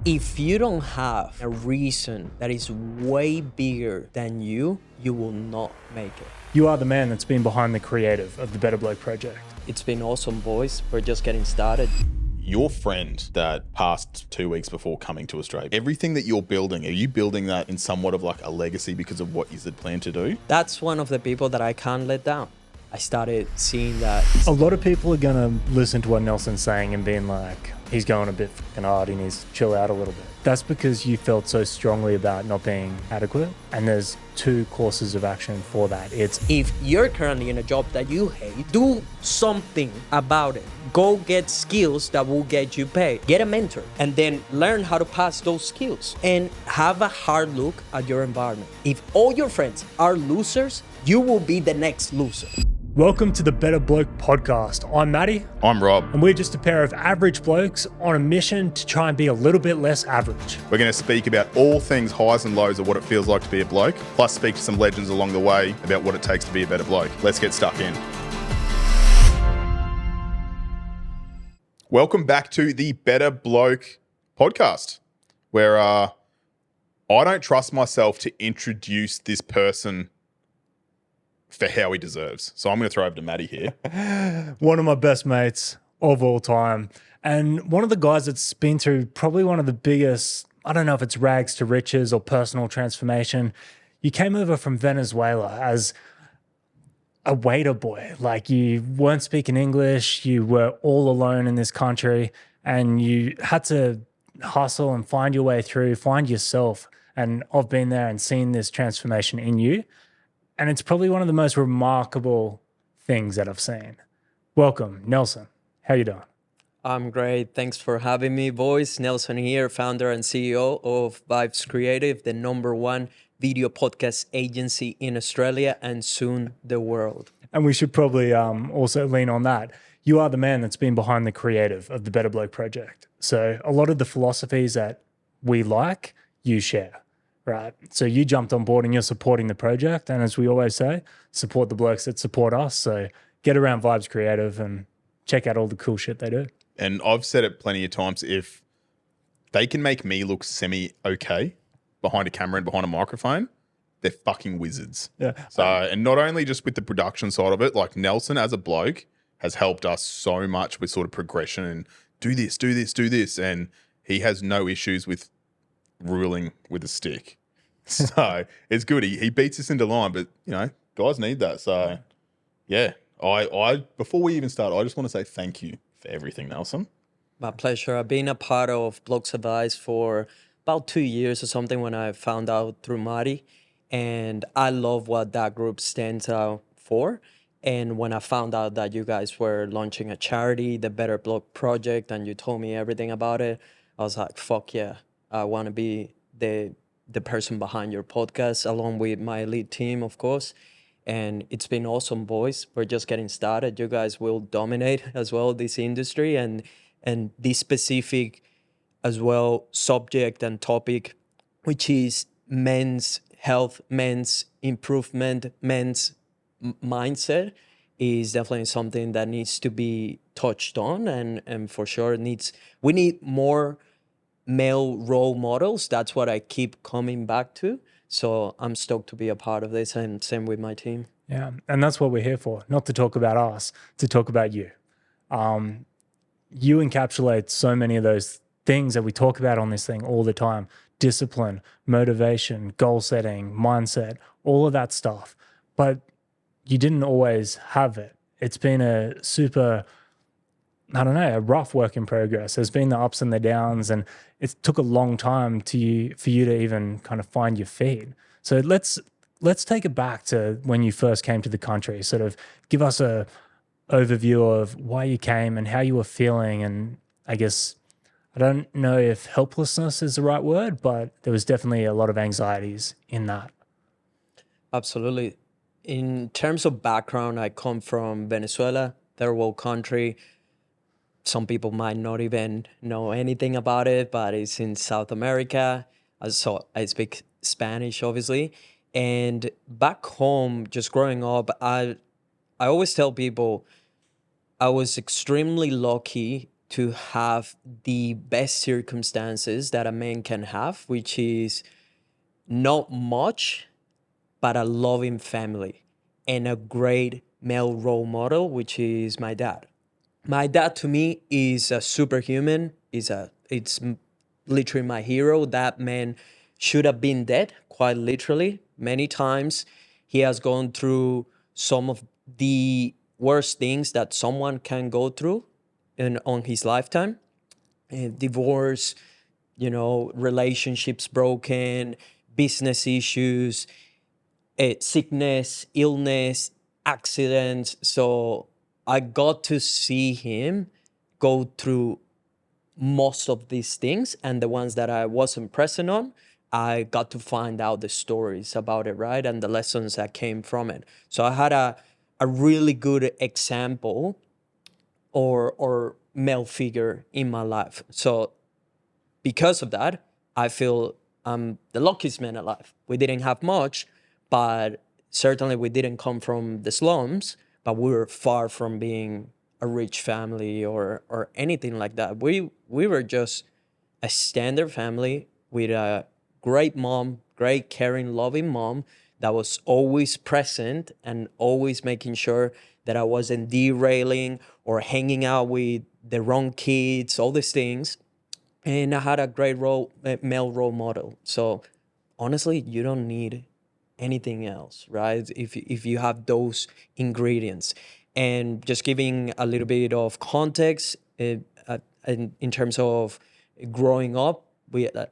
If you don't have a reason that is way bigger than you will not make it. You are the man that's been behind the creative of the Better Bloke project. It's been awesome, boys. We're just getting started. Your friend that passed 2 weeks before coming to Australia, everything that you're building, are you building that in somewhat of like a legacy because of what you had planned to do? That's one of the people that I can't let down. I started seeing that. A lot of people are going to listen to what Nelson's saying and being like, he's going a bit fucking hard, he needs to chill out a little bit. That's because you felt so strongly about not being adequate. And there's two courses of action for that. It's if you're currently in a job that you hate, do something about it. Go get skills that will get you paid. Get a mentor and then learn how to pass those skills and have a hard look at your environment. If all your friends are losers, you will be the next loser. Welcome to the Better Bloke Podcast. I'm Matty. I'm Rob. And we're just a pair of average blokes on a mission to try and be a little bit less average. We're going to speak about all things highs and lows of what it feels like to be a bloke, plus speak to some legends along the way about what it takes to be a better bloke. Let's get stuck in. Welcome back to the Better Bloke Podcast, where I don't trust myself to introduce this person for how he deserves. So I'm going to throw over to Matty here. One of my best mates of all time. And one of the guys that's been through probably one of the biggest, I don't know if it's rags to riches or personal transformation. You came over from Venezuela as a waiter boy. Like you weren't speaking English. You were all alone in this country and you had to hustle and find your way through, find yourself. And I've been there and seen this transformation in you. And it's probably one of the most remarkable things that I've seen. Welcome, Nelson. How you doing? I'm great. Thanks for having me, boys. Nelson here, founder and CEO of Vibez Creative, the #1 video podcast agency in Australia and soon the world. And we should probably also lean on that. You are the man that's been behind the creative of the Better Bloke project. So a lot of the philosophies that we like, you share. Right. So you jumped on board and you're supporting the project. And as we always say, support the blokes that support us. So get around Vibez Creative and check out all the cool shit they do. And I've said it plenty of times, if they can make me look semi-okay behind a camera and behind a microphone, they're fucking wizards. Yeah. So, and not only just with the production side of it, like Nelson as a bloke has helped us so much with sort of progression and do this, do this, do this. And he has no issues with ruling with a stick. So it's good. He beats us into line, but you know, guys need that. So yeah, I before we even start, I just want to say thank you for everything, Nelson. My pleasure. I've been a part of Blokes Advice for about 2 years or something when I found out through Matty, and I love what that group stands out for. And when I found out that you guys were launching a charity, the Better Bloke Project, and you told me everything about it, I was like, fuck yeah, I want to be the person behind your podcast, along with my elite team, of course. And it's been awesome, boys. We're just getting started. You guys will dominate as well this industry and this specific as well subject and topic, which is men's health, men's improvement, men's mindset is definitely something that needs to be touched on. And for sure we need more male role models. That's what I keep coming back to. So I'm stoked to be a part of this, and same with my team. Yeah, and that's what we're here for, not to talk about us, to talk about you. You encapsulate so many of those things that we talk about on this thing all the time: discipline, motivation, goal setting, mindset, all of that stuff. But you didn't always have it. It's been a super, a rough work in progress. There's been the ups and the downs, and it took a long time for you to even kind of find your feet. So let's take it back to when you first came to the country. Sort of give us a overview of why you came and how you were feeling. And I guess, I don't know if helplessness is the right word, but there was definitely a lot of anxieties in that. Absolutely. In terms of background, I come from Venezuela, third world country. Some people might not even know anything about it, but it's in South America. So I speak Spanish, obviously. And back home, just growing up, I always tell people I was extremely lucky to have the best circumstances that a man can have, which is not much, but a loving family and a great male role model, which is my dad. My dad to me is a superhuman. It's literally my hero. That man should have been dead, quite literally, many times. He has gone through some of the worst things that someone can go through on his lifetime. Divorce, relationships broken, business issues, sickness, illness, accidents. So I got to see him go through most of these things, and the ones that I wasn't present on, I got to find out the stories about it, right? And the lessons that came from it. So I had a really good example or male figure in my life. So because of that, I feel I'm the luckiest man alive. We didn't have much, but certainly we didn't come from the slums, but we were far from being a rich family or anything like that. We were just a standard family with a great mom, great caring, loving mom that was always present and always making sure that I wasn't derailing or hanging out with the wrong kids, all these things. And I had a great male role model. So honestly, you don't need anything else, right? If you have those ingredients. And just giving a little bit of context, in terms of growing up,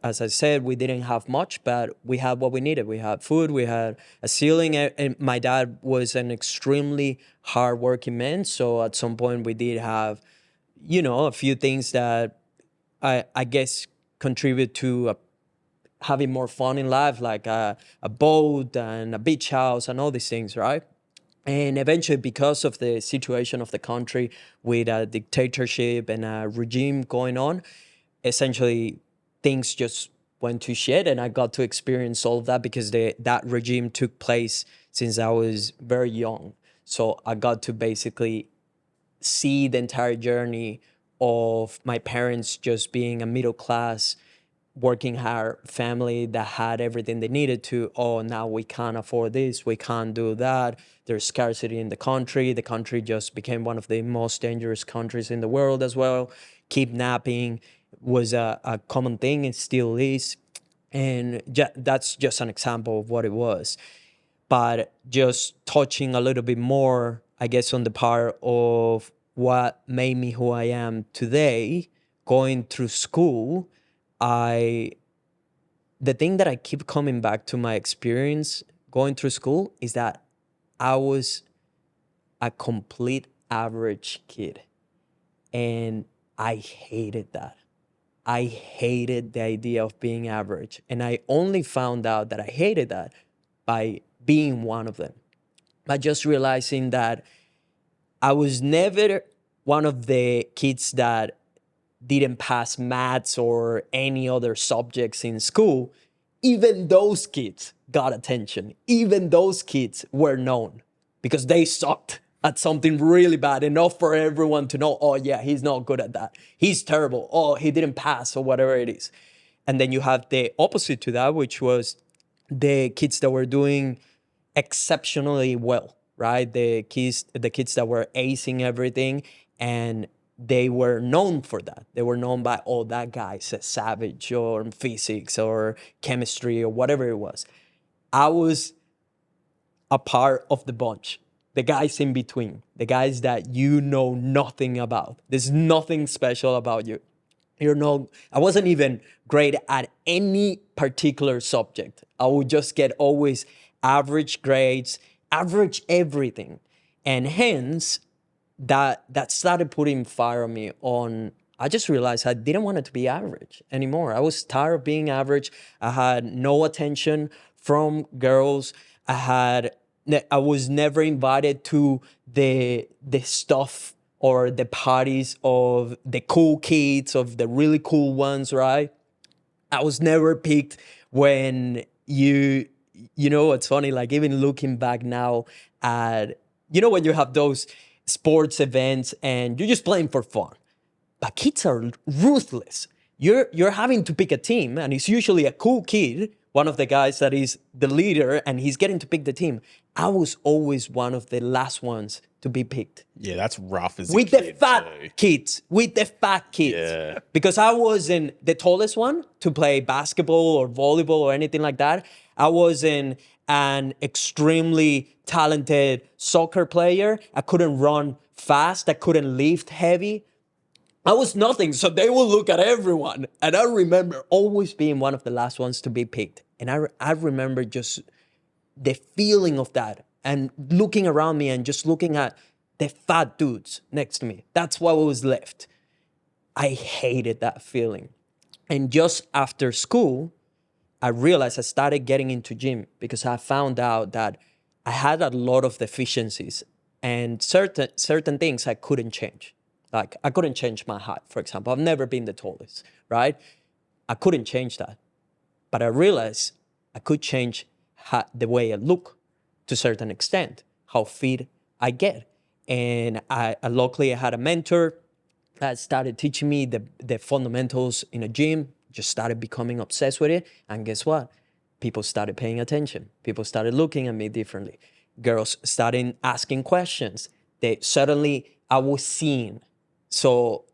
as I said, we didn't have much, but we had what we needed. We had food, we had a ceiling, and my dad was an extremely hardworking man. So at some point, we did have, a few things that I guess contribute to having more fun in life, like a boat and a beach house and all these things, right? And eventually, because of the situation of the country with a dictatorship and a regime going on, essentially things just went to shit. And I got to experience all of that because that regime took place since I was very young. So I got to basically see the entire journey of my parents just being a middle class working hard family that had everything they needed to, oh, now we can't afford this, we can't do that, there's scarcity in the country just became one of the most dangerous countries in the world as well. Kidnapping was a common thing, it still is. And that's just an example of what it was. But just touching a little bit more, I guess, on the part of what made me who I am today, going through school, the thing that I keep coming back to my experience going through school is that I was a complete average kid. And I hated that. I hated the idea of being average. And I only found out that I hated that by being one of them. By just realizing that I was never one of the kids that didn't pass maths or any other subjects in school. Even those kids got attention. Even those kids were known because they sucked at something really bad, enough for everyone to know, oh yeah, he's not good at that. He's terrible. Oh, he didn't pass or whatever it is. And then you have the opposite to that, which was the kids that were doing exceptionally well, right? The kids that were acing everything, and they were known for that. They were known by, oh, that guy's a savage, or in physics or chemistry or whatever it was. I was a part of the bunch, the guys in between, the guys that you know nothing about. There's nothing special about you. I wasn't even great at any particular subject. I would just get always average grades, average everything. And hence, that started putting fire on me on, I just realized I didn't want it to be average anymore. I was tired of being average. I had no attention from girls. I was never invited to the stuff or the parties of the cool kids, of the really cool ones, right? I was never picked when it's funny, like even looking back now at, when you have those sports events and you're just playing for fun. But kids are ruthless. You're having to pick a team, and it's usually a cool kid, one of the guys that is the leader, and he's getting to pick the team. I was always one of the last ones to be picked. Yeah, that's rough as With a the kid fat too. kids, with the fat kids. Yeah. Because I wasn't the tallest one to play basketball or volleyball or anything like that. I wasn't an extremely talented soccer player. I couldn't run fast. I couldn't lift heavy. I was nothing, so they will look at everyone. And I remember always being one of the last ones to be picked. And I remember just the feeling of that and looking around me and just looking at the fat dudes next to me. That's what was left. I hated that feeling. And just after school, I realized I started getting into gym because I found out that I had a lot of deficiencies and certain things I couldn't change. Like I couldn't change my height, for example. I've never been the tallest, right? I couldn't change that. But I realized I could change the way I look to a certain extent, how fit I get. And luckily I had a mentor that started teaching me the fundamentals in a gym, just started becoming obsessed with it. And guess what? People started paying attention. People started looking at me differently. Girls started asking questions. Suddenly I was seen. So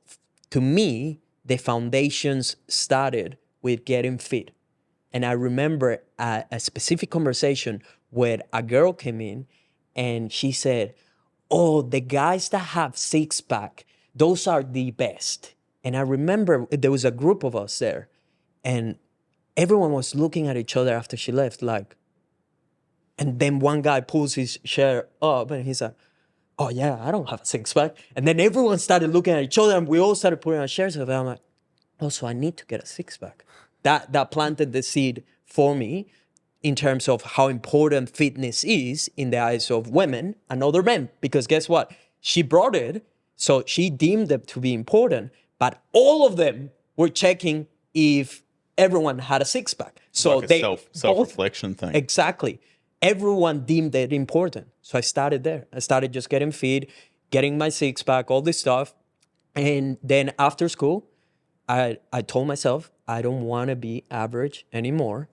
to me, the foundations started with getting fit. And I remember a specific conversation where a girl came in and she said, "Oh, the guys that have six pack, those are the best." And I remember there was a group of us there and everyone was looking at each other after she left, like, and then one guy pulls his shirt up and he's like, "Oh yeah, I don't have a six pack." And then everyone started looking at each other and we all started putting our shirts up. And I'm like, "Oh, so I need to get a six pack." That planted the seed for me in terms of how important fitness is in the eyes of women and other men. Because guess what? She brought it, so she deemed it to be important, but all of them were checking if everyone had a six pack. So Like a self-reflection thing. Exactly. Everyone deemed it important. So I started there. I started just getting fit, getting my six pack, all this stuff. And then after school, I told myself, I don't want to be average anymore.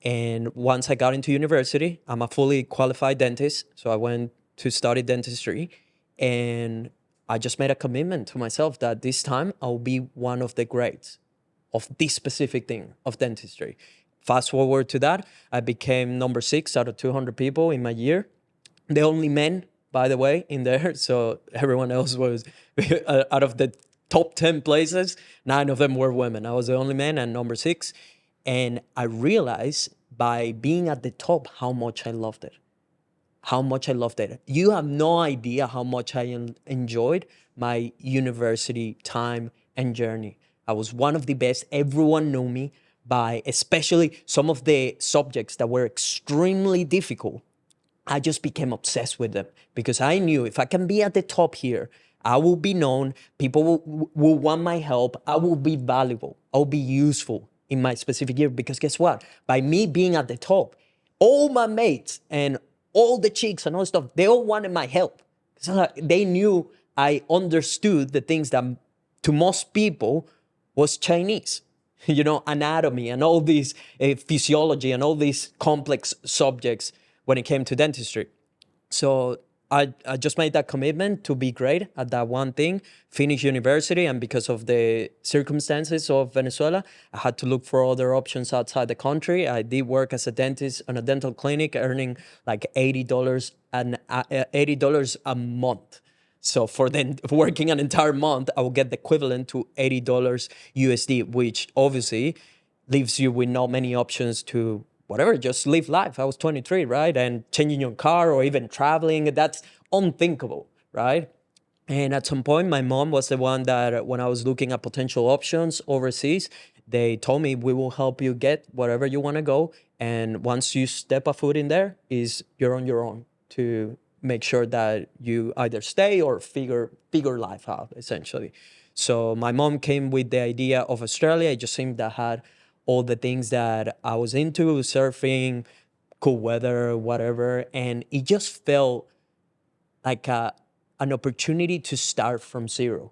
And once I got into university, I'm a fully qualified dentist. So I went to study dentistry. And I just made a commitment to myself that this time I'll be one of the greats of this specific thing of dentistry. Fast forward to that, I became number 6 out of 200 people in my year. The only men, by the way, in there. So everyone else was out of the top 10 places, 9 of them were women. I was the only man and number 6. And I realized by being at the top how much I loved it. How much I loved it. You have no idea how much I enjoyed my university time and journey. I was one of the best. Everyone knew me by especially some of the subjects that were extremely difficult. I just became obsessed with them because I knew if I can be at the top here, I will be known. People will want my help. I will be valuable. I'll be useful in my specific year because guess what? By me being at the top, all my mates and all the chicks and all stuff, they all wanted my help. So they knew I understood the things that to most people was Chinese. You know, anatomy and all these physiology and all these complex subjects when it came to dentistry. So I just made that commitment to be great at that one thing, finish university, and because of the circumstances of Venezuela, I had to look for other options outside the country. I did work as a dentist on a dental clinic, earning like $80 $80 a month. So for then working an entire month, I will get the equivalent to $80 USD, which obviously leaves you with not many options to whatever, just live life. I was 23, right? And changing your car or even traveling, that's unthinkable, right? And at some point, my mom was the one that when I was looking at potential options overseas, they told me, we will help you get wherever you want to go. And once you step a foot in there, you're on your own to make sure that you either stay or figure life out, essentially. So my mom came with the idea of Australia. It just seemed that had all the things that I was into, surfing, cool weather, whatever. And it just felt like an opportunity to start from zero.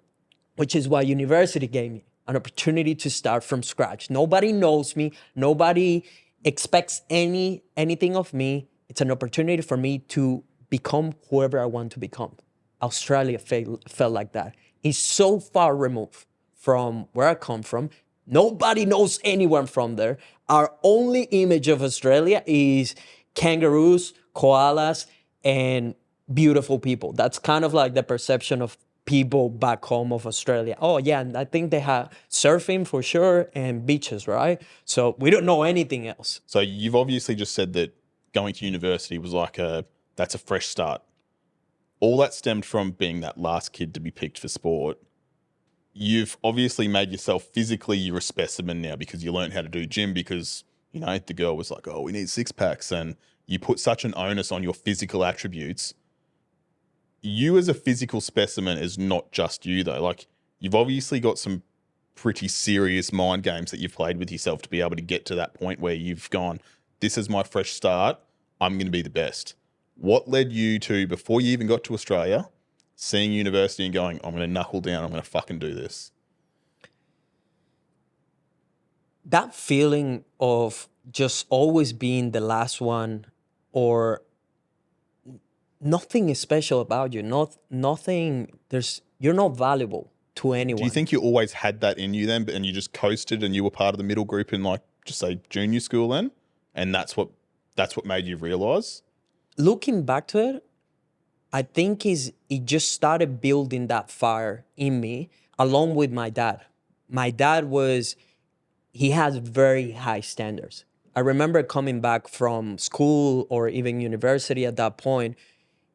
which is what university gave me, an opportunity to start from scratch. Nobody knows me. Nobody expects anything of me. It's an opportunity for me to become whoever I want to become. Australia felt like that. It's so far removed from where I come from. Nobody knows anyone from there. Our only image of Australia is kangaroos, koalas, and beautiful people. That's kind of like the perception of people back home of Australia. Oh yeah, and I think they have surfing for sure and beaches, right? So we don't know anything else. So you've obviously just said that going to university was like that's a fresh start. All that stemmed from being that last kid to be picked for sport. You've obviously made yourself physically, you're a specimen now because you learned how to do gym because, you know, the girl was like, oh, we need six packs. And you put such an onus on your physical attributes. You as a physical specimen is not just you though. Like you've obviously got some pretty serious mind games that you've played with yourself to be able to get to that point where you've gone, this is my fresh start. I'm going to be the best. What led you to, before you even got to Australia, seeing university and going, I'm going to knuckle down, I'm going to fucking do this? That feeling of just always being the last one, or nothing is special about you. Nothing. You're not valuable to anyone. Do you think you always had that in you then, and you just coasted and you were part of the middle group in like, just say junior school then? And that's what made you realize? Looking back to it, I think it just started building that fire in me along with my dad. My dad he has very high standards. I remember coming back from school or even university at that point,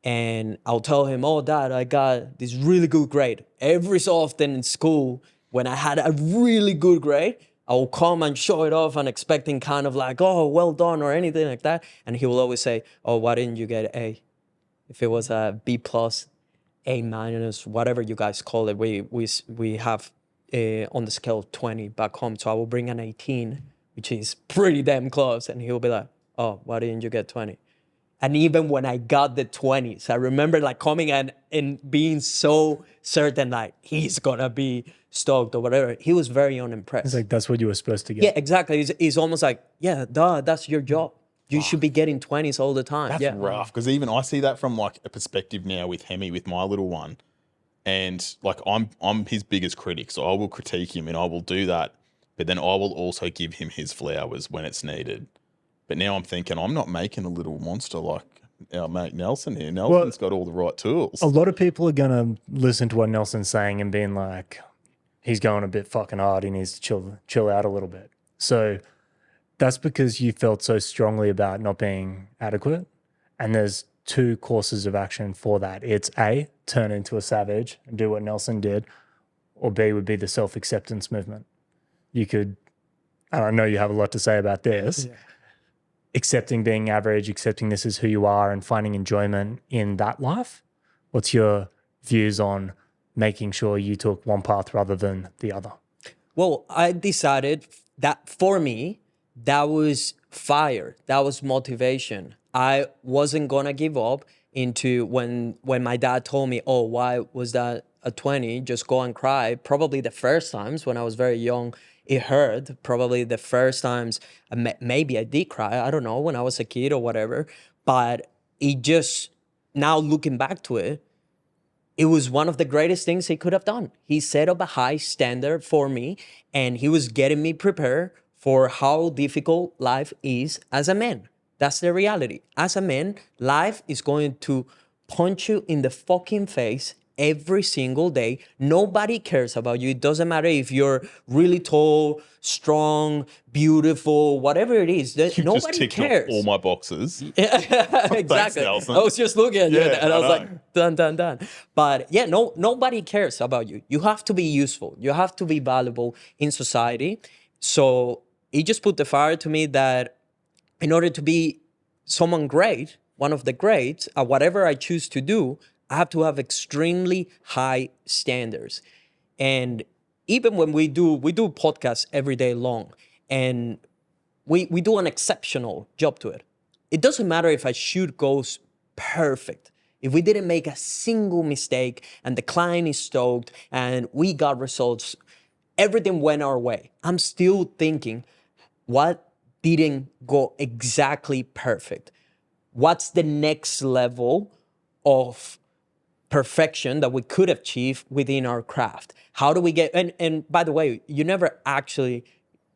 and I'll tell him, oh, Dad, I got this really good grade. Every so often in school, when I had a really good grade, I will come and show it off and expecting kind of like, oh, well done or anything like that. And he will always say, oh, why didn't you get an A? If it was a B plus, A minus, whatever you guys call it, we have on the scale of 20 back home. So I will bring an 18, which is pretty damn close. And he'll be like, oh, why didn't you get 20? And even when I got the 20s, I remember like coming and being so certain like he's gonna be stoked or whatever. He was very unimpressed. It's like, that's what you were supposed to get. Yeah, exactly. It's almost like, yeah, duh, that's your job. You should be getting 20s all the time. That's rough, because even I see that from like a perspective now with Hemi, with my little one. And like I'm his biggest critic, so I will critique him and I will do that. But then I will also give him his flowers when it's needed. But now I'm thinking I'm not making a little monster like our mate Nelson here. Nelson's got all the right tools. A lot of people are going to listen to what Nelson's saying and being like, he's going a bit fucking hard. He needs to chill out a little bit. So that's because you felt so strongly about not being adequate. And there's two courses of action for that. It's A, turn into a savage and do what Nelson did, or B would be the self-acceptance movement. You could, and I know you have a lot to say about this, accepting being average, accepting this is who you are and finding enjoyment in that life. What's your views on making sure you took one path rather than the other? Well, I decided that for me, that was fire. That was motivation. I wasn't going to give up into when my dad told me, oh, why was that a 20? Just go and cry. Probably the first times when I was very young, it hurt. Probably the first times, maybe I did cry. I don't know, when I was a kid or whatever. But it just, now looking back to it, it was one of the greatest things he could have done. He set up a high standard for me, and he was getting me prepared for how difficult life is as a man. That's the reality. As a man, life is going to punch you in the fucking face every single day. Nobody cares about you. It doesn't matter if you're really tall, strong, beautiful, whatever it is. Nobody just ticked cares. Off all my boxes. Yeah, exactly. Thanks, Nelson. I was just looking at you and I was know. like, done. But yeah, nobody cares about you. You have to be useful. You have to be valuable in society. So it just put the fire to me that in order to be someone great, one of the greats, at whatever I choose to do, I have to have extremely high standards. And even when we do podcasts every day long, and we do an exceptional job to it. It doesn't matter if a shoot goes perfect. if we didn't make a single mistake and the client is stoked and we got results, everything went our way, I'm still thinking, what didn't go exactly perfect? What's the next level of perfection that we could achieve within our craft? How do we get, and by the way, you never actually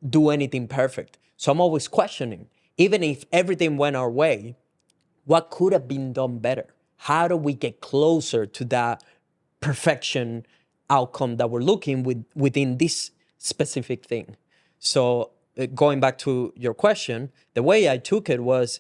do anything perfect. So I'm always questioning, even if everything went our way, what could have been done better? How do we get closer to that perfection outcome that we're looking within this specific thing? So going back to your question, the way I took it was,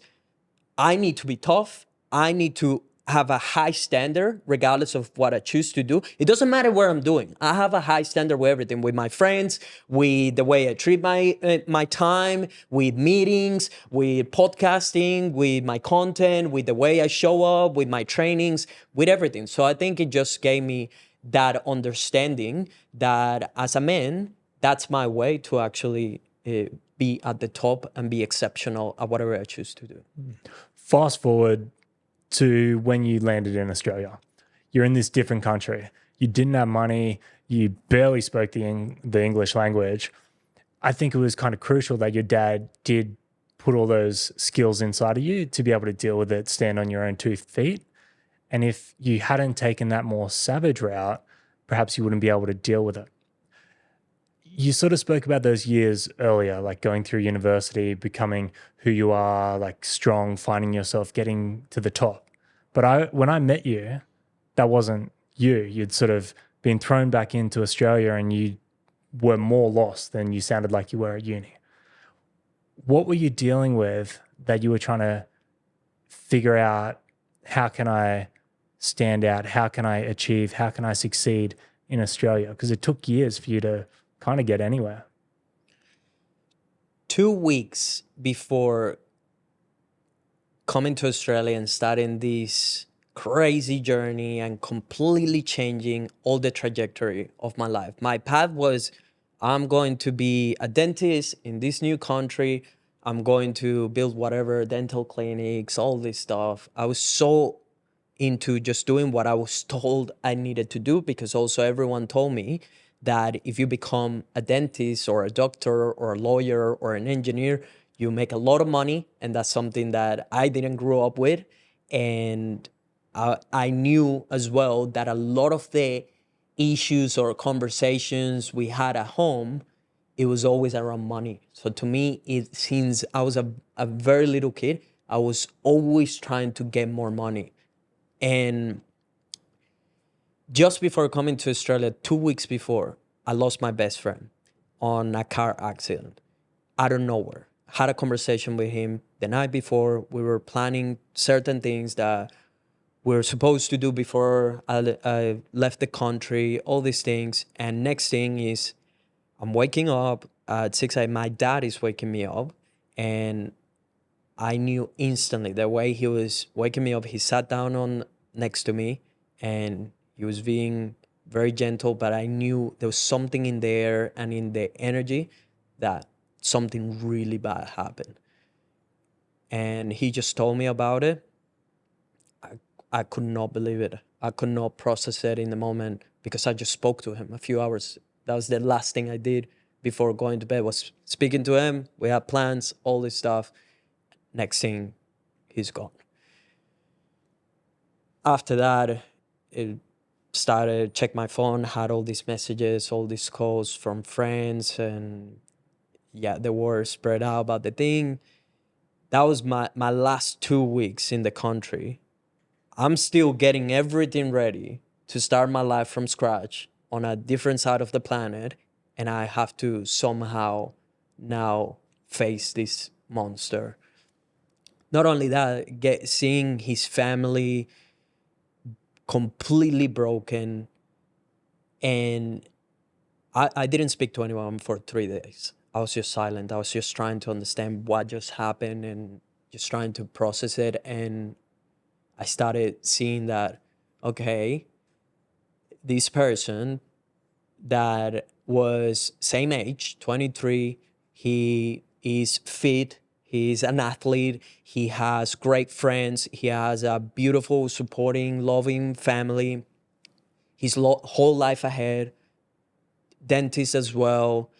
I need to be tough. I need to have a high standard regardless of what I choose to do. It doesn't matter where I'm doing. I have a high standard with everything, with my friends, with the way I treat my time, with meetings, with podcasting, with my content, with the way I show up, with my trainings, with everything. So I think it just gave me that understanding that as a man, that's my way to actually be at the top and be exceptional at whatever I choose to do. Fast forward to when you landed in Australia. You're in this different country. You didn't have money. You barely spoke the English language. I think it was kind of crucial that your dad did put all those skills inside of you to be able to deal with it, stand on your own 2 feet. And if you hadn't taken that more savage route, perhaps you wouldn't be able to deal with it. You sort of spoke about those years earlier, like going through university, becoming who you are, like strong, finding yourself, getting to the top. But when I met you, that wasn't you. You'd sort of been thrown back into Australia and you were more lost than you sounded like you were at uni. What were you dealing with that you were trying to figure out, how can I stand out? How can I achieve? How can I succeed in Australia? Because it took years for you to kind of get anywhere. 2 weeks before coming to Australia and starting this crazy journey and completely changing all the trajectory of my life. My path was, I'm going to be a dentist in this new country. I'm going to build whatever dental clinics, all this stuff. I was so into just doing what I was told I needed to do, because also everyone told me that if you become a dentist or a doctor or a lawyer or an engineer, you make a lot of money. And that's something that I didn't grow up with. And I knew as well that a lot of the issues or conversations we had at home, it was always around money. So to me, since I was a very little kid, I was always trying to get more money. And just before coming to Australia, 2 weeks before, I lost my best friend on a car accident out of nowhere. Had a conversation with him the night before. We were planning certain things that we were supposed to do before I left the country, all these things. And next thing is, I'm waking up at 6 a.m. My dad is waking me up. And I knew instantly the way he was waking me up. He sat down next to me and he was being very gentle, but I knew there was something in the air and in the energy that something really bad happened. And he just told me about it. I could not believe it. I could not process it in the moment, because I just spoke to him a few hours. That was the last thing I did before going to bed, was speaking to him. We had plans, all this stuff. Next thing, he's gone. After that, it started, check my phone, had all these messages, all these calls from friends, and yeah, the word spread out about the thing. That was my last 2 weeks in the country. I'm still getting everything ready to start my life from scratch on a different side of the planet, and I have to somehow now face this monster. Not only that, seeing his family completely broken, and I didn't speak to anyone for 3 days. I was just silent. I was just trying to understand what just happened and just trying to process it. And I started seeing that, okay, this person that was same age, 23, he is fit, He's an athlete. He has great friends. He has a beautiful, supporting, loving family. His whole life ahead. Dentist as well.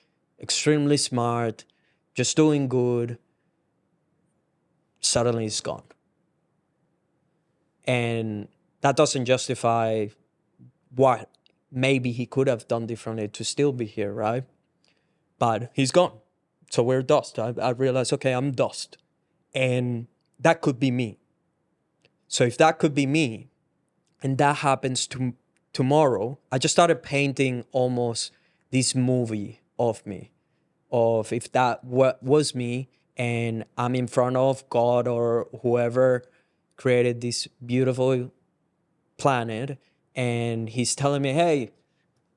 Extremely smart. Just doing good. Suddenly he's gone. And that doesn't justify what maybe he could have done differently to still be here, right? But he's gone. So we're dust. I realized, okay, I'm dust. And that could be me. So if that could be me, and that happens tomorrow, I just started painting almost this movie of me, of if that was me, and I'm in front of God or whoever created this beautiful planet, and he's telling me, hey,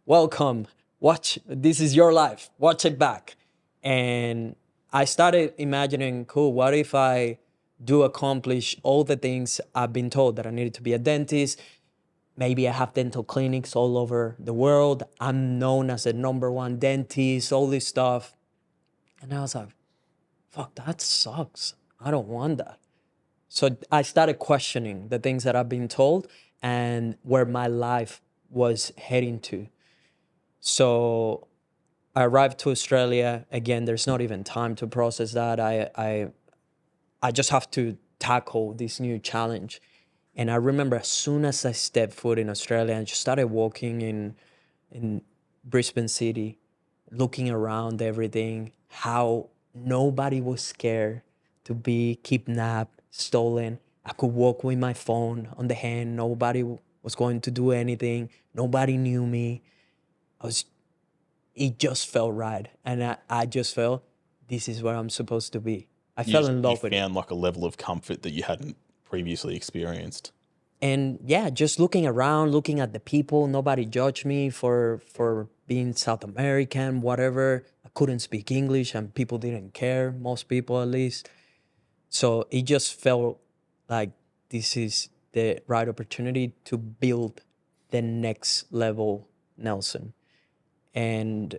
welcome, watch, this is your life, watch it back. And I started imagining, cool, what if I do accomplish all the things I've been told, that I needed to be a dentist? Maybe I have dental clinics all over the world. I'm known as the #1 dentist, all this stuff. And I was like, fuck, that sucks. I don't want that. So I started questioning the things that I've been told and where my life was heading to. So I arrived to Australia. Again, there's not even time to process that. I just have to tackle this new challenge. And I remember as soon as I stepped foot in Australia and just started walking in Brisbane City, looking around everything, how nobody was scared to be kidnapped, stolen. I could walk with my phone on the hand. Nobody was going to do anything. Nobody knew me. It just felt right. And I just felt this is where I'm supposed to be. I fell in love with it. You found like a level of comfort that you hadn't previously experienced. And yeah, just looking around, looking at the people, nobody judged me for being South American, whatever. I couldn't speak English and people didn't care, most people at least. So it just felt like this is the right opportunity to build the next level Nelson. And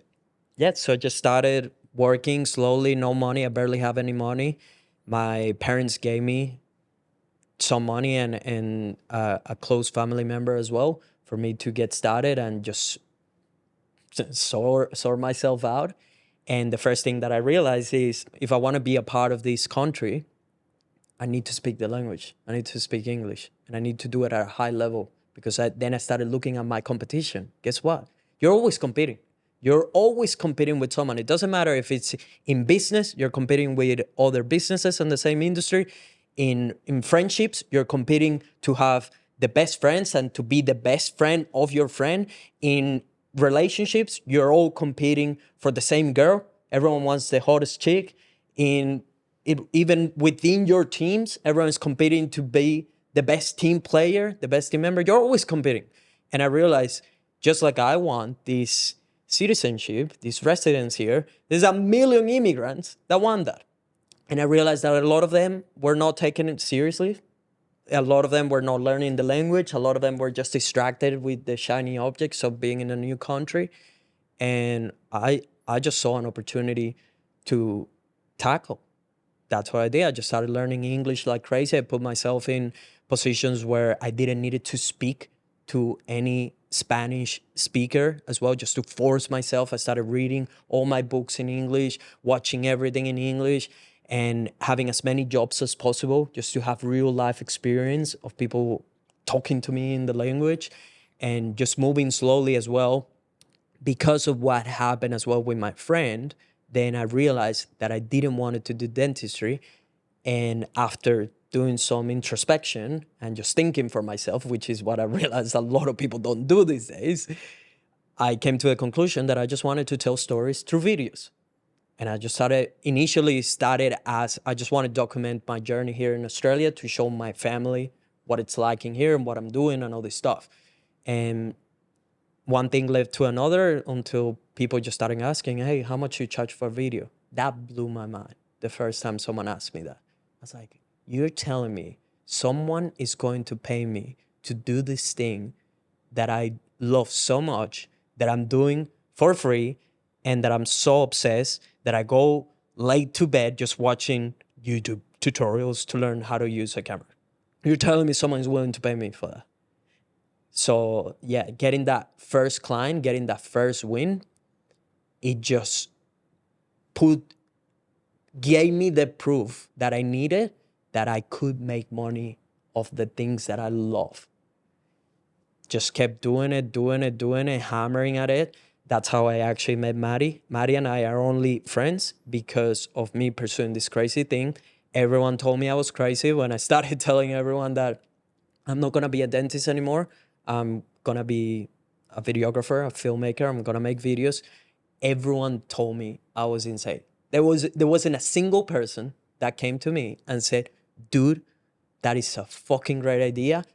yeah, so I just started working slowly, no money. I barely have any money. My parents gave me some money and a close family member as well for me to get started and just sort myself out. And the first thing that I realized is if I want to be a part of this country, I need to speak the language. I need to speak English, and I need to do it at a high level, because then I started looking at my competition. Guess what? You're always competing. You're always competing with someone. It doesn't matter if it's in business, you're competing with other businesses in the same industry. In friendships, you're competing to have the best friends and to be the best friend of your friend. In relationships, you're all competing for the same girl. Everyone wants the hottest chick. Even within your teams, everyone's competing to be the best team player, the best team member. You're always competing. And I realized, just like I want this citizenship, this residence here, there's a million immigrants that want that. And I realized that a lot of them were not taking it seriously. A lot of them were not learning the language. A lot of them were just distracted with the shiny objects of being in a new country. And I just saw an opportunity to tackle. That's what I did. I just started learning English like crazy. I put myself in positions where I didn't need to speak to any Spanish speaker as well, just to force myself. I started reading all my books in English, watching everything in English, and having as many jobs as possible just to have real life experience of people talking to me in the language, and just moving slowly as well. Because of what happened as well with my friend, then I realized that I didn't want to do dentistry. And after doing some introspection and just thinking for myself, which is what I realized a lot of people don't do these days, I came to the conclusion that I just wanted to tell stories through videos. And I just initially started as I just want to document my journey here in Australia to show my family what it's like in here and what I'm doing and all this stuff. And one thing led to another until people just started asking, hey, how much you charge for a video? That blew my mind the first time someone asked me that. I was like, you're telling me someone is going to pay me to do this thing that I love so much, that I'm doing for free, and that I'm so obsessed that I go late to bed just watching YouTube tutorials to learn how to use a camera. You're telling me someone is willing to pay me for that. So yeah, getting that first client, getting that first win, it just gave me the proof that I needed that I could make money of the things that I love. Just kept doing it, hammering at it. That's how I actually met Matty. Matty and I are only friends because of me pursuing this crazy thing. Everyone told me I was crazy when I started telling everyone that I'm not gonna be a dentist anymore. I'm gonna be a videographer, a filmmaker. I'm gonna make videos. Everyone told me I was insane. There wasn't a single person that came to me and said, dude, that is a fucking great idea.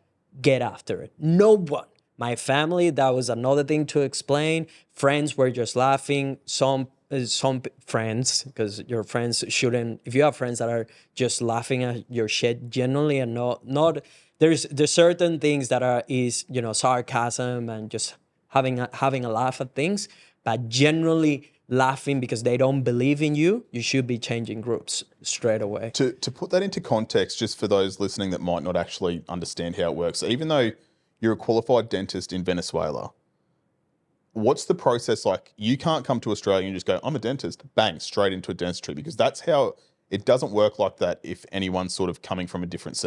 Get after it. No one. My family, that was another thing to explain. Friends were just laughing. Some friends, because your friends shouldn't, if you have friends that are just laughing at your shit generally and not there's certain things that is sarcasm and just having a laugh at things, but generally laughing because they don't believe in you, you should be changing groups straight away. To put that into context, just for those listening that might not actually understand how it works, so even though you're a qualified dentist in Venezuela, what's the process like? You can't come to Australia and just go, I'm a dentist, bang, straight into a dentistry, because that's how it doesn't work like that if anyone's sort of coming from a different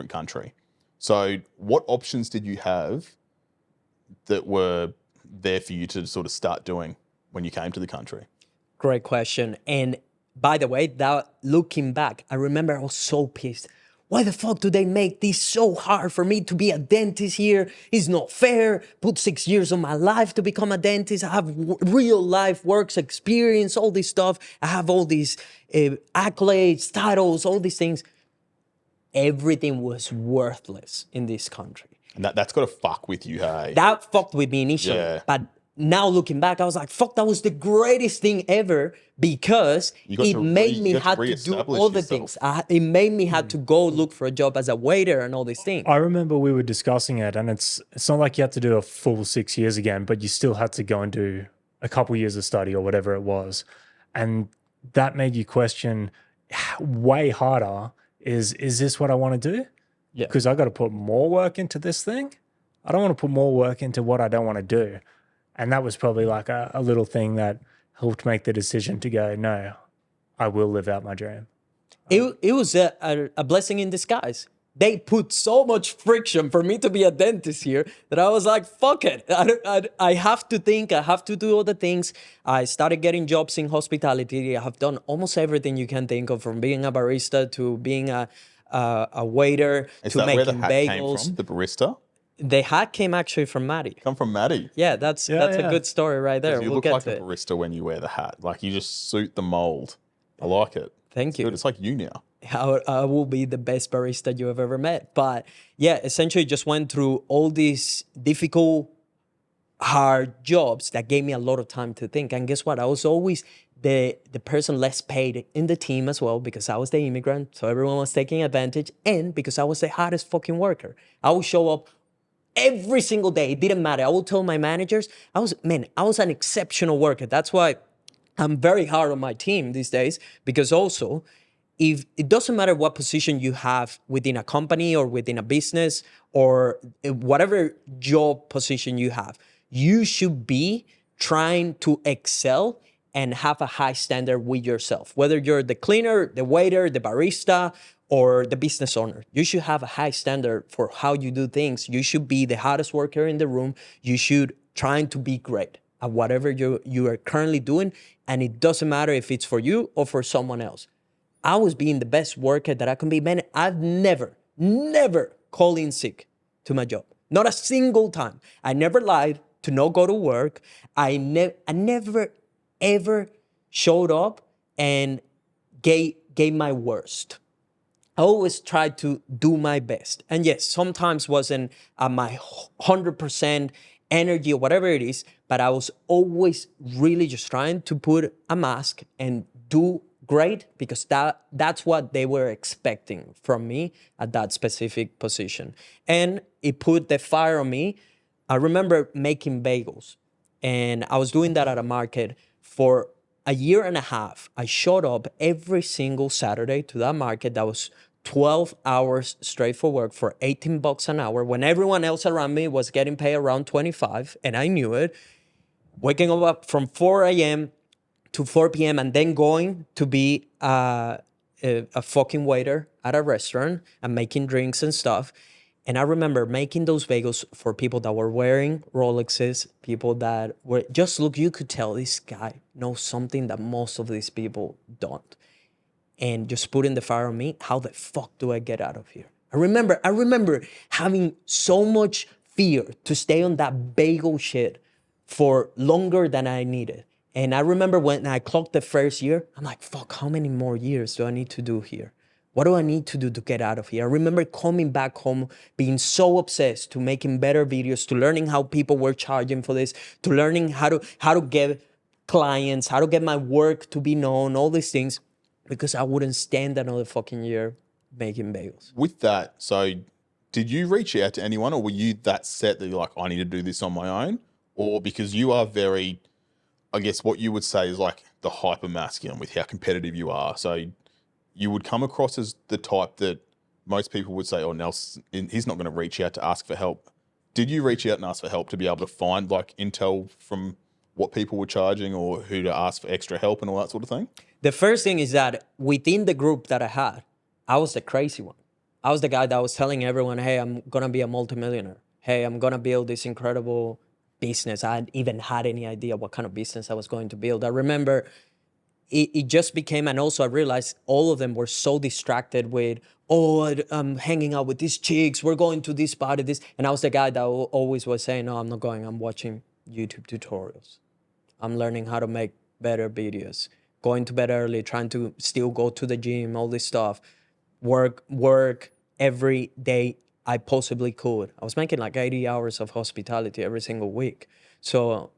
country. So what options did you have that were there for you to sort of start doing when you came to the country? Great question. And by the way, that looking back, I remember I was so pissed. Why the fuck do they make this so hard for me to be a dentist here? It's not fair. Put 6 years of my life to become a dentist. I have real life works experience, all this stuff. I have all these accolades, titles, all these things. Everything was worthless in this country. And that's got to fuck with you, hey? That fucked with me initially. Yeah. But now looking back, I was like, fuck, that was the greatest thing ever because it made me have to do all the things. It made me have to go look for a job as a waiter and all these things. I remember we were discussing it, and it's not like you had to do a full 6 years again, but you still had to go and do a couple years of study or whatever it was. And that made you question way harder, is this what I want to do? Yeah. Because I got to put more work into this thing. I don't want to put more work into what I don't want to do. And that was probably like a little thing that helped make the decision to go, no, I will live out my dream. It was a blessing in disguise. They put so much friction for me to be a dentist here that I was like, fuck it. I have to think. I have to do all the things. I started getting jobs in hospitality. I have done almost everything you can think of, from being a barista to being a waiter to making bagels. Came from, the barista? The hat came actually from Matty. Come from Matty. Yeah, that's a good story right there. You look like a barista when you wear the hat. Like, you just suit the mold. I like it. Thank you. Good. It's like you now. I will be the best barista you have ever met. But yeah, essentially just went through all these difficult, hard jobs that gave me a lot of time to think. And guess what? I was always the person less paid in the team as well, because I was the immigrant. So everyone was taking advantage. And because I was the hardest fucking worker. I would show up every single day. It didn't matter. I would tell my managers, I was an exceptional worker. That's why I'm very hard on my team these days, because also, if it doesn't matter what position you have within a company or within a business or whatever job position you have, you should be trying to excel and have a high standard with yourself. Whether you're the cleaner, the waiter, the barista, or the business owner, you should have a high standard for how you do things. You should be the hardest worker in the room. You should try to be great at whatever you are currently doing. And it doesn't matter if it's for you or for someone else. I was being the best worker that I can be. Man, I've never called in sick to my job. Not a single time. I never lied to not go to work. I never, ever showed up and gave my worst. I always tried to do my best. And yes, sometimes wasn't at my 100% energy or whatever it is, but I was always really just trying to put a mask and do great, because that's what they were expecting from me at that specific position. And it put the fire on me. I remember making bagels, and I was doing that at a market for a year and a half, I showed up every single Saturday to that market that was 12 hours straight for work for $18 an hour when everyone else around me was getting paid around 25, and I knew it. Waking up from 4 a.m. to 4 p.m. and then going to be a fucking waiter at a restaurant and making drinks and stuff. And I remember making those bagels for people that were wearing Rolexes, people that were just look, you could tell this guy knows something that most of these people don't. And just putting the fire on me, how the fuck do I get out of here? I remember having so much fear to stay on that bagel shit for longer than I needed. And I remember when I clocked the first year, I'm like, fuck, how many more years do I need to do here? What do I need to do to get out of here? I remember coming back home, being so obsessed to making better videos, to learning how people were charging for this, to learning how to get clients, how to get my work to be known, all these things, because I wouldn't stand another fucking year making bagels. With that, so did you reach out to anyone, or were you that set that you're like, I need to do this on my own? Or because you are very, I guess what you would say is like the hyper masculine with how competitive you are. So you would come across as the type that most people would say, oh, Nelson, he's not going to reach out to ask for help. Did you reach out and ask for help to be able to find like intel from what people were charging or who to ask for extra help and all that sort of thing? The first thing is that within the group that I had, I was the crazy one. I was the guy that was telling everyone, hey, I'm going to be a multimillionaire. Hey, I'm going to build this incredible business. I hadn't even had any idea what kind of business I was going to build. I remember it just became, and also I realized all of them were so distracted with, oh, I'm hanging out with these chicks, we're going to this party, this. And I was the guy that always was saying, no, I'm not going, I'm watching YouTube tutorials. I'm learning how to make better videos, going to bed early, trying to still go to the gym, all this stuff, work every day I possibly could. I was making like 80 hours of hospitality every single week. So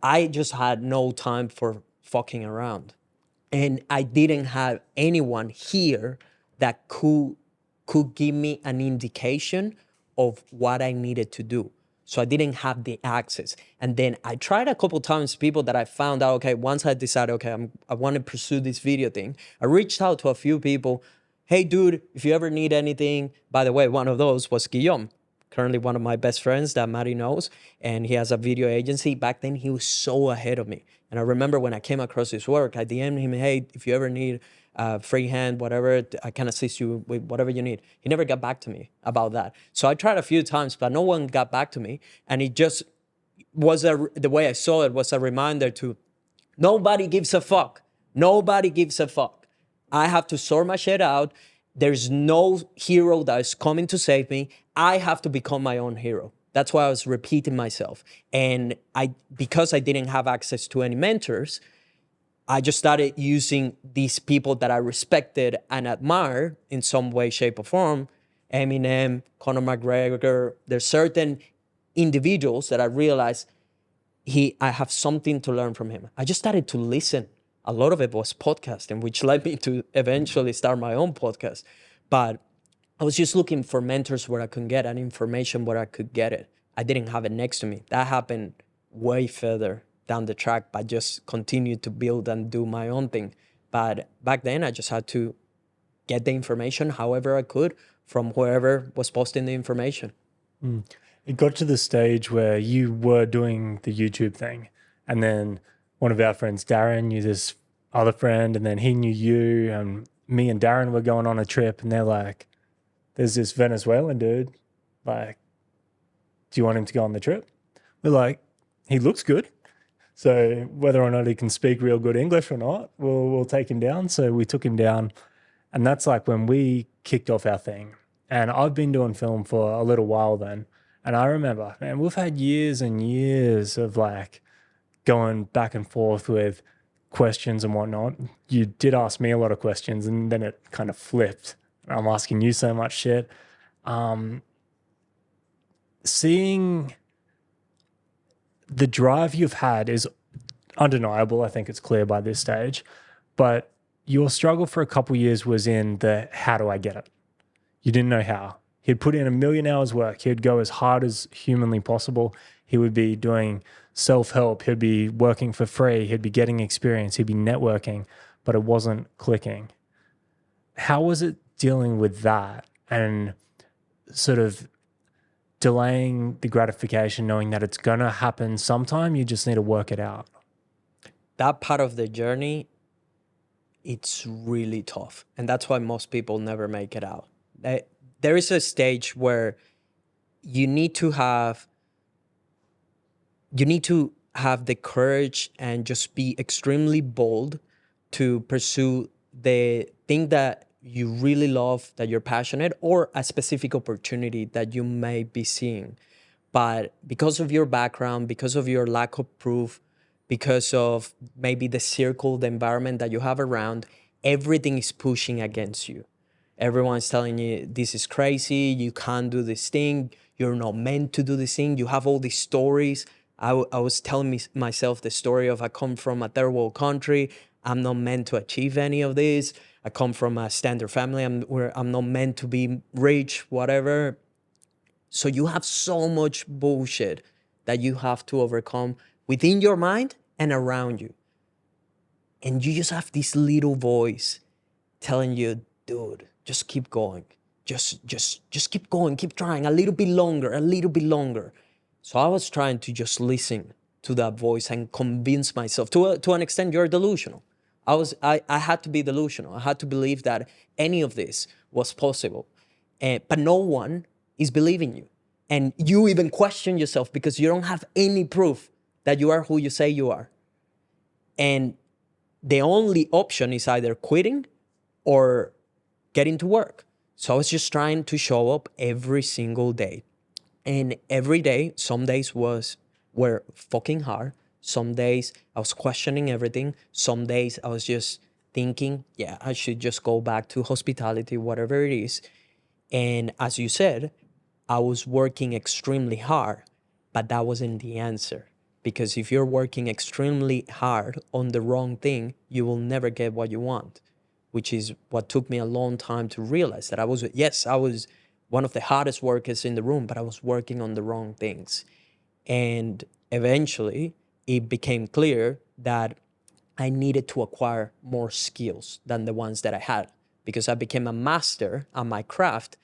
I just had no time for fucking around. And I didn't have anyone here that could give me an indication of what I needed to do. So I didn't have the access. And then I tried a couple times people that I found out, okay, once I decided, okay, I want to pursue this video thing, I reached out to a few people. Hey, dude, if you ever need anything, by the way, one of those was Guillaume, currently one of my best friends that Matty knows, and he has a video agency. Back then, he was so ahead of me. And I remember when I came across his work, I DM'd him, hey, if you ever need freehand, whatever, I can assist you with whatever you need. He never got back to me about that. So I tried a few times, but no one got back to me. And it just was the way I saw it was a reminder to nobody gives a fuck. Nobody gives a fuck. I have to sort my shit out. There's no hero that is coming to save me. I have to become my own hero. That's why I was repeating myself. And because I didn't have access to any mentors, I just started using these people that I respected and admired in some way, shape, or form. Eminem, Conor McGregor. There's certain individuals that I realized I have something to learn from him. I just started to listen. A lot of it was podcasting, which led me to eventually start my own podcast. But I was just looking for mentors where I could get and information where I could get it. I didn't have it next to me. That happened way further down the track, but just continued to build and do my own thing. But back then, I just had to get the information however I could from whoever was posting the information. It got to the stage where you were doing the YouTube thing, and then one of our friends, Darren, knew this other friend, and then he knew you, and me and Darren were going on a trip, and they're like, there's this Venezuelan dude, like, do you want him to go on the trip? We're like, he looks good. So whether or not he can speak real good English or not, we'll take him down. So we took him down, and that's like when we kicked off our thing. And I've been doing film for a little while then. And I remember, man, we've had years and years of like going back and forth with questions and whatnot. You did ask me a lot of questions, and then it kind of flipped. I'm asking you so much shit. Seeing the drive you've had is undeniable. I think it's clear by this stage. But your struggle for a couple of years was in the how do I get it? You didn't know how. He'd put in 1 million hours work. He'd go as hard as humanly possible. He would be doing self-help, he'd be working for free, he'd be getting experience, he'd be networking, but it wasn't clicking. How was it dealing with that and sort of delaying the gratification, knowing that it's going to happen sometime, you just need to work it out? That part of the journey, it's really tough. And that's why most people never make it out. There is a stage where you need to have the courage and just be extremely bold to pursue the thing that you really love, that you're passionate, or a specific opportunity that you may be seeing. But because of your background, because of your lack of proof, because of maybe the circle, the environment that you have around, everything is pushing against you. Everyone's telling you, this is crazy, you can't do this thing, you're not meant to do this thing. You have all these stories. I was telling myself the story of I come from a third world country, I'm not meant to achieve any of this. I come from a standard family, I'm not meant to be rich, whatever. So you have so much bullshit that you have to overcome within your mind and around you. And you just have this little voice telling you, dude, just keep going. Just keep going, keep trying a little bit longer. So I was trying to just listen to that voice and convince myself. To an extent, you're delusional. I had to be delusional. I had to believe that any of this was possible. But no one is believing you. And you even question yourself because you don't have any proof that you are who you say you are. And the only option is either quitting or getting to work. So I was just trying to show up every single day. And every day, some days were fucking hard. Some days I was questioning everything. Some days I was just thinking, yeah, I should just go back to hospitality, whatever it is. And as you said, I was working extremely hard, but that wasn't the answer. Because if you're working extremely hard on the wrong thing, you will never get what you want, which is what took me a long time to realize that I was one of the hardest workers in the room, but I was working on the wrong things. And eventually it became clear that I needed to acquire more skills than the ones that I had, because I became a master at my craft,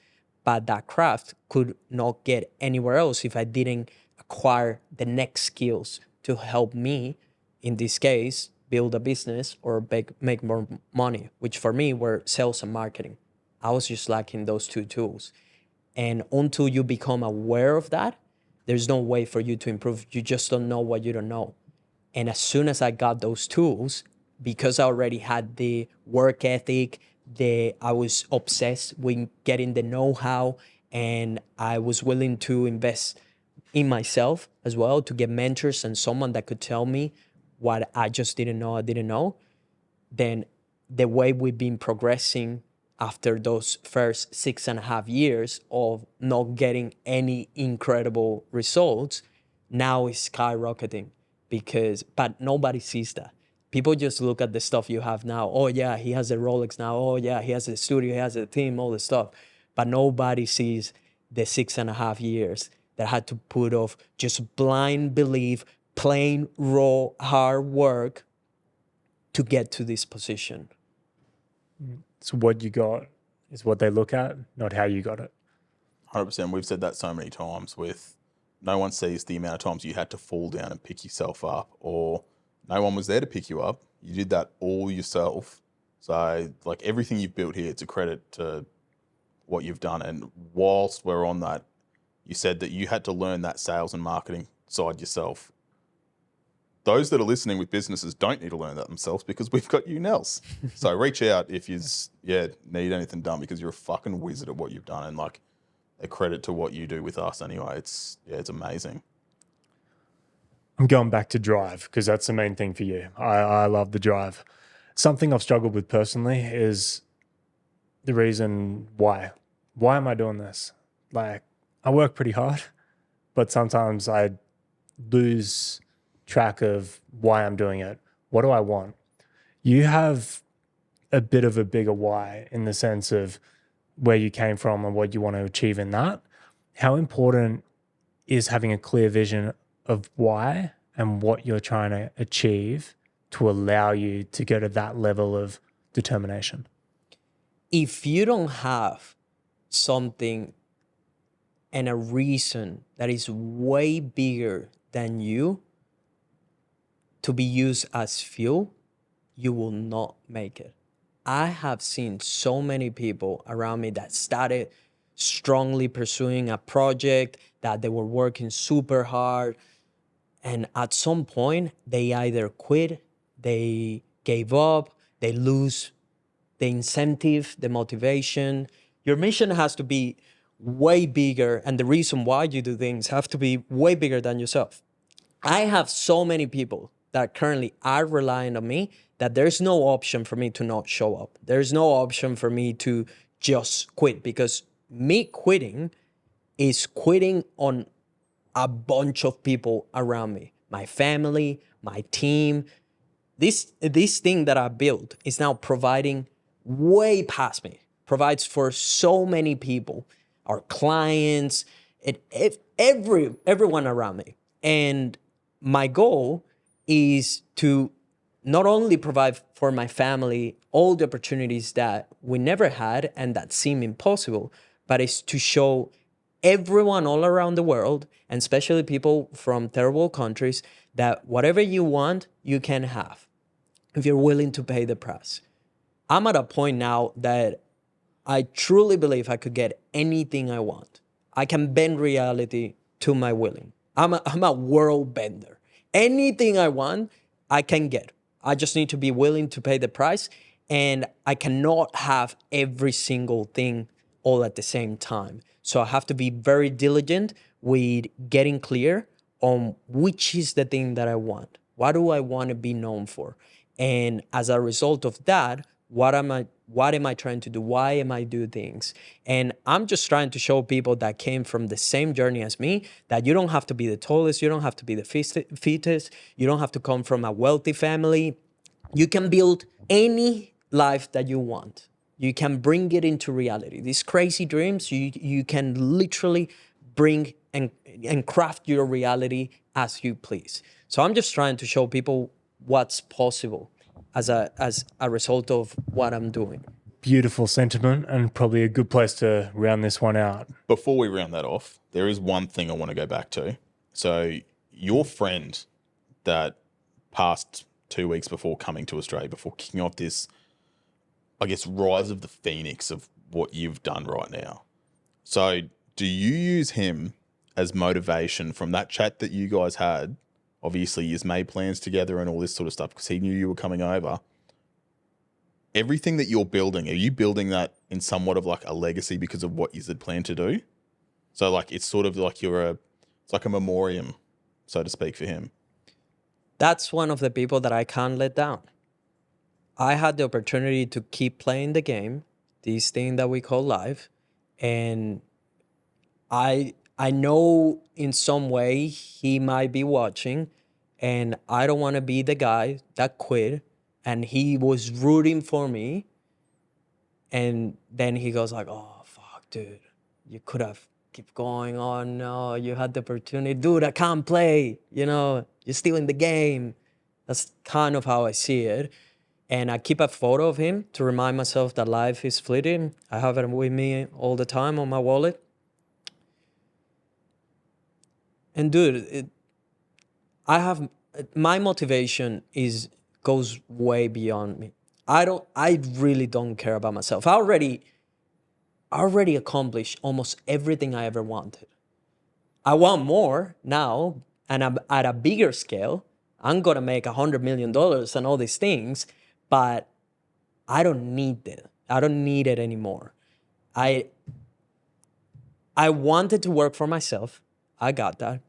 but that craft could not get anywhere else if I didn't acquire the next skills to help me, in this case, build a business or make more money, which for me were sales and marketing. I was just lacking those two tools. And until you become aware of that, there's no way for you to improve. You just don't know what you don't know. And as soon as I got those tools, because I already had the work ethic, I was obsessed with getting the know-how, and I was willing to invest in myself as well to get mentors and someone that could tell me what I just didn't know, then the way we've been progressing after those first 6.5 years of not getting any incredible results, now is skyrocketing but nobody sees that. People just look at the stuff you have now. Oh yeah, he has a Rolex now. Oh yeah, he has a studio, he has a team, all this stuff. But nobody sees the 6.5 years that I had to put off just blind belief, plain raw hard work to get to this position. So what you got is what they look at, not how you got it. 100%. We've said that so many times with no one sees the amount of times you had to fall down and pick yourself up, or no one was there to pick you up. You did that all yourself. So like everything you've built here, it's a credit to what you've done. And whilst we're on that, you said that you had to learn that sales and marketing side yourself. Those that are listening with businesses don't need to learn that themselves because we've got you, Nels. So reach out if you need anything done, because you're a fucking wizard at what you've done, and like a credit to what you do with us anyway. It's amazing. I'm going back to drive because that's the main thing for you. I love the drive. Something I've struggled with personally is the reason why. Why am I doing this? Like, I work pretty hard, but sometimes I lose track of why I'm doing it. What do I want? You have a bit of a bigger why in the sense of where you came from and what you want to achieve in that. How important is having a clear vision of why and what you're trying to achieve to allow you to go to that level of determination? If you don't have something and a reason that is way bigger than you to be used as fuel, you will not make it. I have seen so many people around me that started strongly pursuing a project, that they were working super hard, and at some point they either quit, they gave up, they lose the incentive, the motivation. Your mission has to be way bigger, and the reason why you do things have to be way bigger than yourself. I have so many people that currently are relying on me that there's no option for me to not show up. There's no option for me to just quit, because me quitting is quitting on a bunch of people around me, my family, my team. This thing that I built is now providing way past me, provides for so many people, our clients, everyone around me. And my goal is to not only provide for my family all the opportunities that we never had and that seem impossible, but it's to show everyone all around the world, and especially people from third world countries, that whatever you want, you can have if you're willing to pay the price. I'm at a point now that I truly believe I could get anything I want. I can bend reality to my willing. I'm a world bender. Anything I want, I can get. I just need to be willing to pay the price, and I cannot have every single thing all at the same time. So I have to be very diligent with getting clear on which is the thing that I want. What do I want to be known for? And as a result of that, what am I trying to do? Why am I doing things? And I'm just trying to show people that came from the same journey as me that you don't have to be the tallest, you don't have to be the fittest, you don't have to come from a wealthy family. You can build any life that you want. You can bring it into reality. These crazy dreams, you can literally bring and craft your reality as you please. So I'm just trying to show people what's possible as a result of what I'm doing. Beautiful sentiment, and probably a good place to round this one out. Before we round that off, there is one thing I want to go back to. So your friend that passed 2 weeks before coming to Australia, before kicking off this, I guess, rise of the phoenix of what you've done right now. So do you use him as motivation from that chat that you guys had? Obviously, you've made plans together and all this sort of stuff because he knew you were coming over. Everything that you're building, are you building that in somewhat of like a legacy because of what you had planned to do? So like it's sort of like it's like a memoriam, so to speak, for him. That's one of the people that I can't let down. I had the opportunity to keep playing the game, this thing that we call life, and I know in some way he might be watching, and I don't want to be the guy that quit, and he was rooting for me, and then he goes like, "Oh fuck, dude, you could have keep going on. No, you had the opportunity, dude. I can't play. You're still in the game." That's kind of how I see it. And I keep a photo of him to remind myself that life is fleeting. I have it with me all the time on my wallet. And dude, my motivation goes way beyond me. I really don't care about myself. I already accomplished almost everything I ever wanted. I want more now, and I'm at a bigger scale. I'm gonna make $100 million and all these things, but I don't need it. I don't need it anymore. I wanted to work for myself. I got that.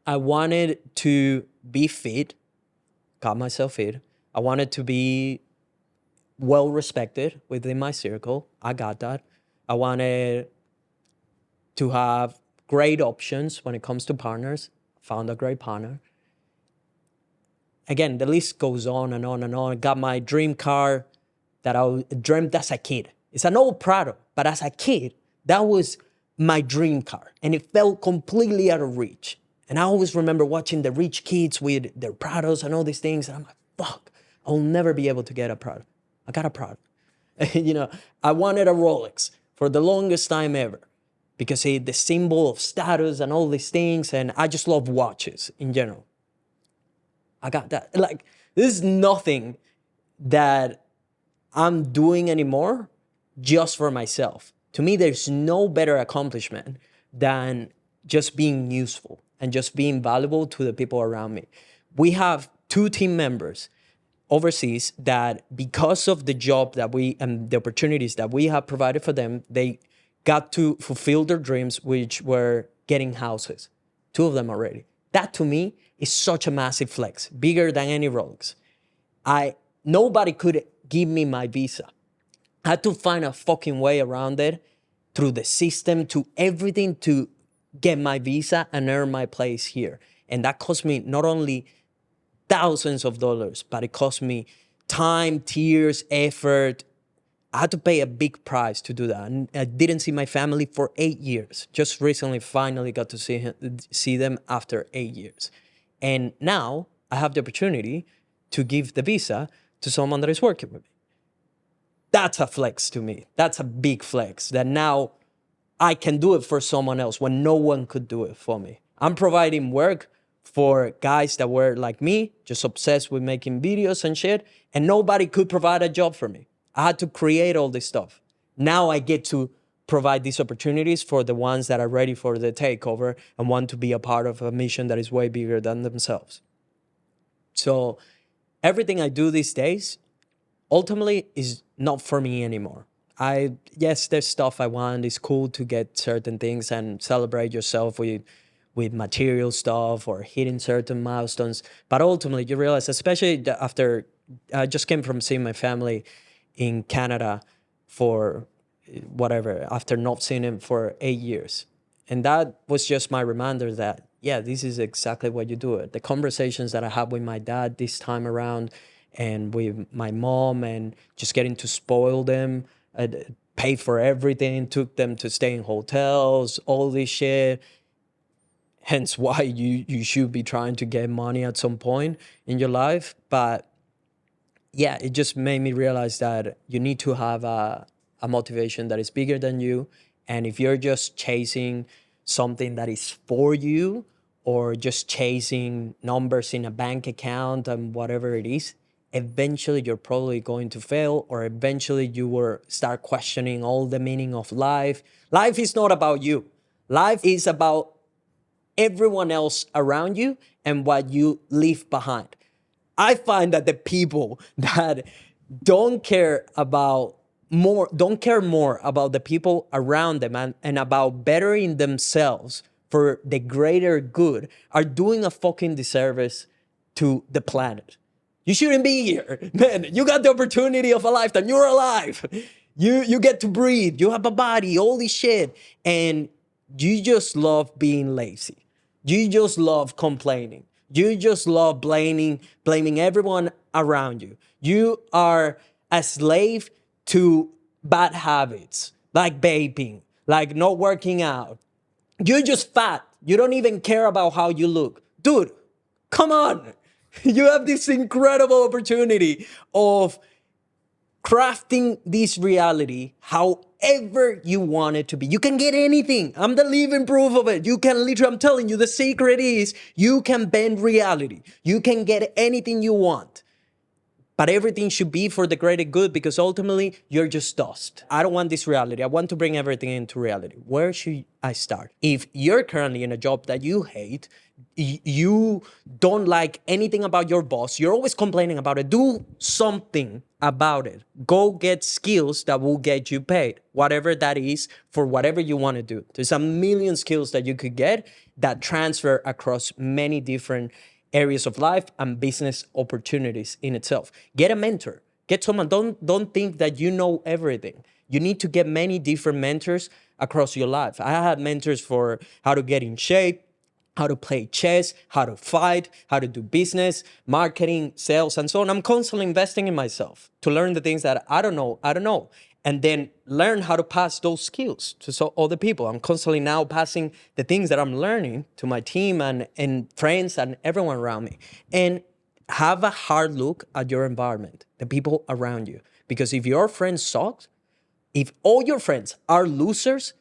I wanted to be fit. Got myself fit. I wanted to be well respected within my circle. I got that. I wanted to have great options when it comes to partners. Found a great partner. Again, the list goes on and on and on. I got my dream car that I dreamt as a kid. It's an old Prado, but as a kid, that was my dream car. And it felt completely out of reach. And I always remember watching the rich kids with their Prados and all these things. And I'm like, fuck, I'll never be able to get a Prado. I got a Prado. You know, I wanted a Rolex for the longest time ever because it's the symbol of status and all these things. And I just love watches in general. I got that. Like, there's nothing that I'm doing anymore just for myself. To me, there's no better accomplishment than just being useful and just being valuable to the people around me. We have 2 team members overseas that, because of the job that we and the opportunities that we have provided for them, they got to fulfill their dreams, which were getting houses. 2 of them already. That to me is such a massive flex, bigger than any Rolex. Nobody could give me my visa. I had to find a fucking way around it, through the system, to everything, to get my visa and earn my place here. And that cost me not only thousands of dollars, but it cost me time, tears, effort. I had to pay a big price to do that. And I didn't see my family for 8 years. Just recently, finally got to see them after 8 years. And now I have the opportunity to give the visa to someone that is working with me. That's a flex to me. That's a big flex, that now I can do it for someone else when no one could do it for me. I'm providing work for guys that were like me, just obsessed with making videos and shit, and nobody could provide a job for me. I had to create all this stuff. Now I get to provide these opportunities for the ones that are ready for the takeover and want to be a part of a mission that is way bigger than themselves. So everything I do these days ultimately is not for me anymore. Yes, there's stuff I want. It's cool to get certain things and celebrate yourself with material stuff or hitting certain milestones. But ultimately, you realize, especially after I just came from seeing my family in Canada for whatever, after not seeing him for 8 years. And that was just my reminder that, yeah, this is exactly what you do it. The conversations that I had with my dad this time around and with my mom, and just getting to spoil them, pay for everything, took them to stay in hotels, all this shit. Hence why you should be trying to get money at some point in your life. But yeah, it just made me realize that you need to have a motivation that is bigger than you. And if you're just chasing something that is for you, or just chasing numbers in a bank account and whatever it is, eventually you're probably going to fail, or eventually you will start questioning all the meaning of life. Life is not about you. Life is about everyone else around you and what you leave behind. I find that the people that don't care more about the people around them and about bettering themselves for the greater good are doing a fucking disservice to the planet. You shouldn't be here. Man, you got the opportunity of a lifetime. You're alive. You get to breathe. You have a body, all this shit. And you just love being lazy. You just love complaining. You just love blaming everyone around you. You are a slave to bad habits, like vaping, like not working out. You're just fat. You don't even care about how you look. Dude, come on. You have this incredible opportunity of crafting this reality however you want it to be. You can get anything. I'm the living proof of it. You can literally, I'm telling you, the secret is you can bend reality. You can get anything you want. But everything should be for the greater good, because ultimately you're just dust. I don't want this reality. I want to bring everything into reality. Where should I start? If you're currently in a job that you hate, you don't like anything about your boss, you're always complaining about it, do something about it. Go get skills that will get you paid, whatever that is, for whatever you want to do. There's a million skills that you could get that transfer across many different areas of life and business opportunities in itself. Get a mentor. Get someone. Don't think that you know everything. You need to get many different mentors across your life. I had mentors for how to get in shape, how to play chess, how to fight, how to do business, marketing, sales, and so on. I'm constantly investing in myself to learn the things that I don't know. and then learn how to pass those skills to other people. I'm constantly now passing the things that I'm learning to my team and friends and everyone around me. And have a hard look at your environment, the people around you. Because if your friends suck, if all your friends are losers,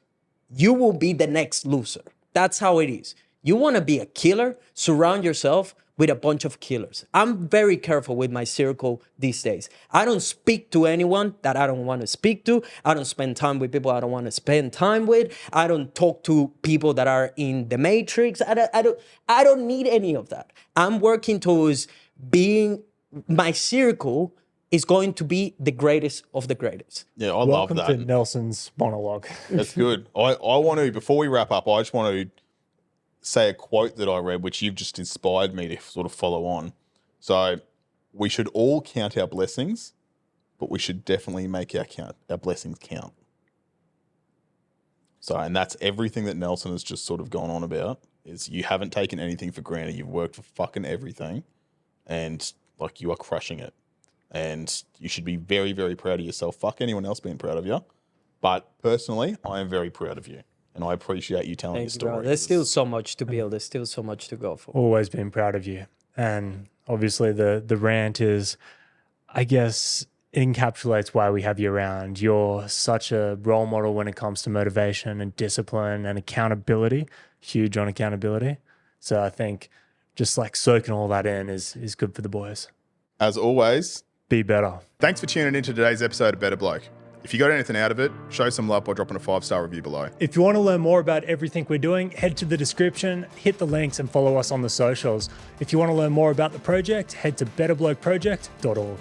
you will be the next loser. That's how it is. You want to be a killer, surround yourself with a bunch of killers. I'm very careful with my circle these days. I don't speak to anyone that I don't want to speak to. I don't spend time with people I don't want to spend time with. I don't talk to people that are in the matrix. I don't need any of that. I'm working towards being, my circle is going to be the greatest of the greatest. Yeah, I love Welcome that. to Nelson's monologue. That's good. I want to, before we wrap up, I just want to say a quote that I read, which you've just inspired me to sort of follow on. So we should all count our blessings, but we should definitely make our blessings count. So, and that's everything that Nelson has just sort of gone on about, is you haven't taken anything for granted. You've worked for fucking everything, and like, you are crushing it. And you should be very, very proud of yourself. Fuck anyone else being proud of you. But personally, I am very proud of you. And I appreciate you telling your story. Bro. There's still so much to build. There's still so much to go for. Always been proud of you. And obviously the rant is, I guess, it encapsulates why we have you around. You're such a role model when it comes to motivation and discipline and accountability. Huge on accountability. So I think just like soaking all that in is good for the boys. As always, be better. Thanks for tuning into today's episode of Better Bloke. If you got anything out of it, show some love by dropping a 5-star review below. If you want to learn more about everything we're doing, head to the description, hit the links and follow us on the socials. If you want to learn more about the project, head to betterblokeproject.org.